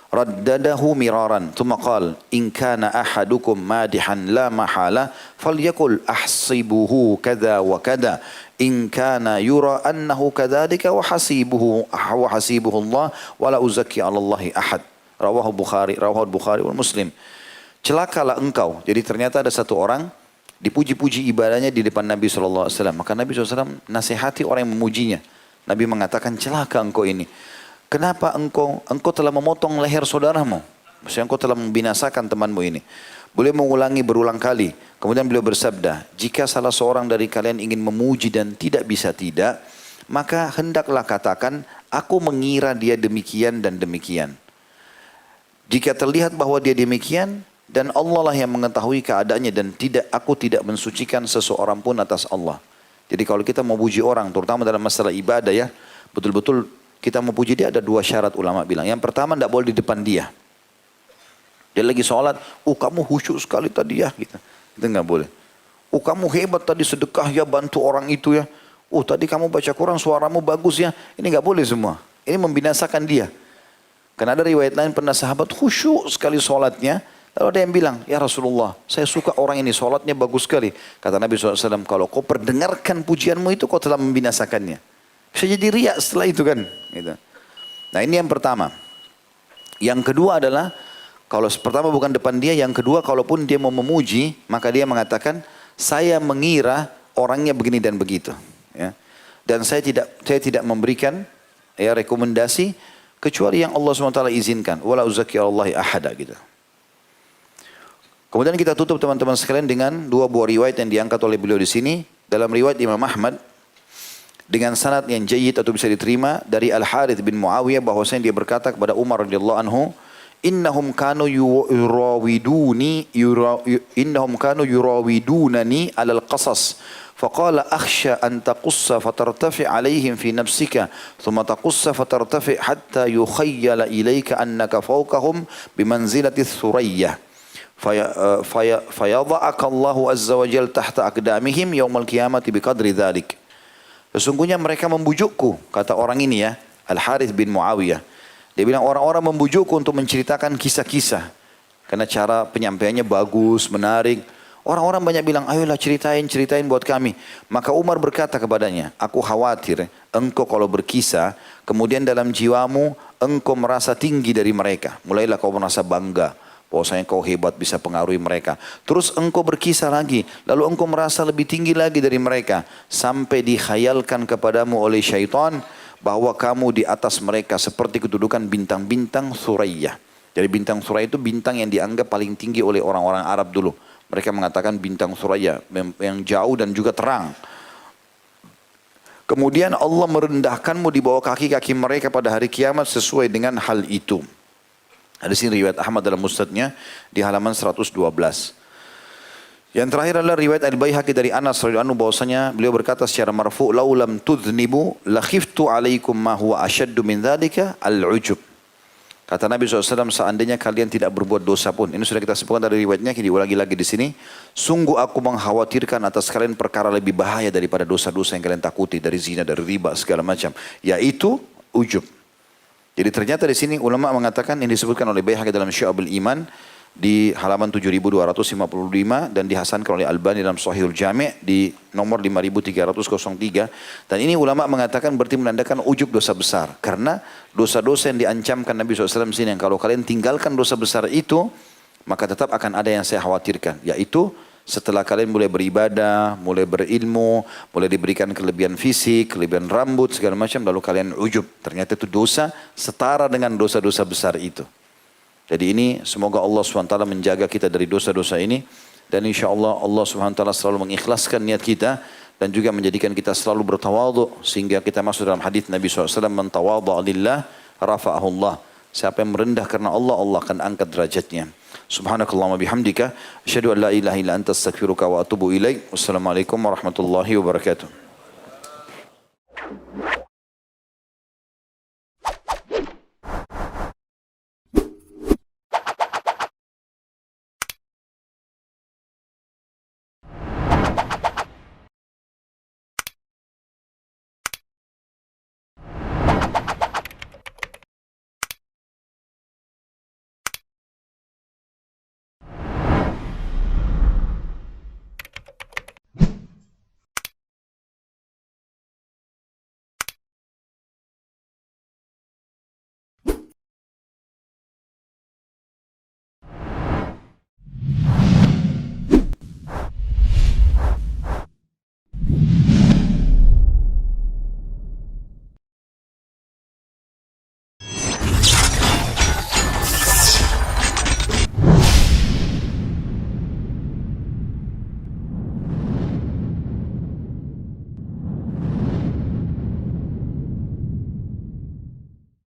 Raddadahu miraran, thumma qala in kana ahadukum madihan la mahala falyakul ahsibuhu kada wa kada in kana yura annahu kadzalika wa hasibuhu Allah wa la uzakki 'ala Allahi ahad. Rawahu Bukhari wal Muslim. Celakalah engkau. Jadi ternyata ada satu orang dipuji-puji ibadahnya di depan Nabi SAW. Maka Nabi SAW nasihati orang yang memujinya. Nabi mengatakan celaka engkau ini. Kenapa engkau telah memotong leher saudaramu? Maksudnya engkau telah membinasakan temanmu ini. Boleh mengulangi berulang kali. Kemudian beliau bersabda, jika salah seorang dari kalian ingin memuji dan tidak bisa tidak, maka hendaklah katakan, aku mengira dia demikian dan demikian. Jika terlihat bahwa dia demikian, dan Allah lah yang mengetahui keadaannya dan aku tidak mensucikan seseorang pun atas Allah. Jadi kalau kita mau puji orang, terutama dalam masalah ibadah ya, betul-betul kita mau puji dia ada dua syarat ulama bilang. Yang pertama tidak boleh di depan dia. Dia lagi sholat, kamu khusyuk sekali tadi ya. Gitu. Itu nggak boleh. Kamu hebat tadi sedekah ya, bantu orang itu ya. Tadi kamu baca Quran suaramu bagus ya. Ini nggak boleh semua. Ini membinasakan dia. Karena ada riwayat lain pernah sahabat khusyuk sekali sholatnya. Lalu ada yang bilang, ya Rasulullah, saya suka orang ini sholatnya bagus sekali. Kata Nabi SAW, kalau kau perdengarkan pujianmu itu kau telah membinasakannya. Bisa jadi riak setelah itu kan. Gitu. Nah ini yang pertama. Yang kedua adalah, kalau pertama bukan depan dia, yang kedua kalaupun dia mau memuji, maka dia mengatakan, saya mengira orangnya begini dan begitu. Ya. Dan saya tidak memberikan ya, rekomendasi, kecuali yang Allah SWT izinkan. Wala uzaki Allahi ahada gitu. Kemudian kita tutup teman-teman sekalian dengan dua buah riwayat yang diangkat oleh beliau di sini. Dalam riwayat Imam Ahmad, dengan sanad yang jayyid atau bisa diterima dari Al-Harith bin Muawiyah bahwasanya dia berkata kepada Umar radhiyallahu anhu, innahum kanu yurawidunani 'ala al-qasas faqala akhsha an taqassa fatartafi 'alayhim fi nafsika thumma taqassa fatartafi hatta yukhayyala ilayka annaka fawqahum bimanzilati thurayyah fayadha'aka Allahu azza wa jalla tahta aqdamihim yaumal qiyamati biqadri dhalik. Sesungguhnya mereka membujukku, kata orang ini ya, Al-Harith bin Muawiyah. Dia bilang orang-orang membujukku untuk menceritakan kisah-kisah. Karena cara penyampaiannya bagus, menarik. Orang-orang banyak bilang, ayolah ceritain buat kami. Maka Umar berkata kepadanya, aku khawatir engkau kalau berkisah, kemudian dalam jiwamu engkau merasa tinggi dari mereka. Mulailah kau merasa bangga, bahwasanya kau hebat bisa pengaruhi mereka. Terus engkau berkisah lagi, lalu engkau merasa lebih tinggi lagi dari mereka. Sampai dikhayalkan kepadamu oleh syaitan, bahwa kamu di atas mereka seperti kedudukan bintang-bintang Thuriyah. Jadi bintang Thuriyah itu bintang yang dianggap paling tinggi oleh orang-orang Arab dulu. Mereka mengatakan bintang Thuriyah yang jauh dan juga terang. Kemudian Allah merendahkanmu di bawah kaki-kaki mereka pada hari kiamat sesuai dengan hal itu. Ada sini riwayat Ahmad dalam Musnadnya di halaman 112. Yang terakhir adalah riwayat Al-Baihaqi dari Anas radhiyallahu anhu bahwasanya beliau berkata secara marfu, "Lau lam tudhnibu la khiftu 'alaikum ma huwa ashaddu min dzalika al-'ujub." Kata Nabi SAW, seandainya kalian tidak berbuat dosa pun. Ini sudah kita sebutkan dari riwayatnya, diulangi lagi di sini. Sungguh aku mengkhawatirkan atas kalian perkara lebih bahaya daripada dosa-dosa yang kalian takuti. Dari zina, dari riba, segala macam. Yaitu ujub. Jadi ternyata di sini ulama mengatakan yang disebutkan oleh Baihaqi dalam Syu'abul Iman di halaman 7255 dan dihasankan oleh Albani dalam Shahihul Jami' di nomor 5303. Dan ini ulama mengatakan berarti menandakan ujub dosa besar. Karena dosa-dosa yang diancamkan Nabi SAW sini yang kalau kalian tinggalkan dosa besar itu, maka tetap akan ada yang saya khawatirkan. Yaitu setelah kalian mulai beribadah, mulai berilmu, mulai diberikan kelebihan fisik, kelebihan rambut, segala macam, lalu kalian ujub. Ternyata itu dosa setara dengan dosa-dosa besar itu. Jadi ini semoga Allah SWT menjaga kita dari dosa-dosa ini. Dan insya Allah Allah SWT selalu mengikhlaskan niat kita. Dan juga menjadikan kita selalu bertawadhu. Sehingga kita masuk dalam hadis Nabi SAW. Man tawadha lillah rafa'ahullah. Siapa yang merendah karena Allah, Allah akan angkat derajatnya. Subhanakallahumma bihamdika. Asyhadu an la ilaha illa anta astaghfiruka wa atubu ilaik. Wassalamualaikum warahmatullahi wabarakatuh.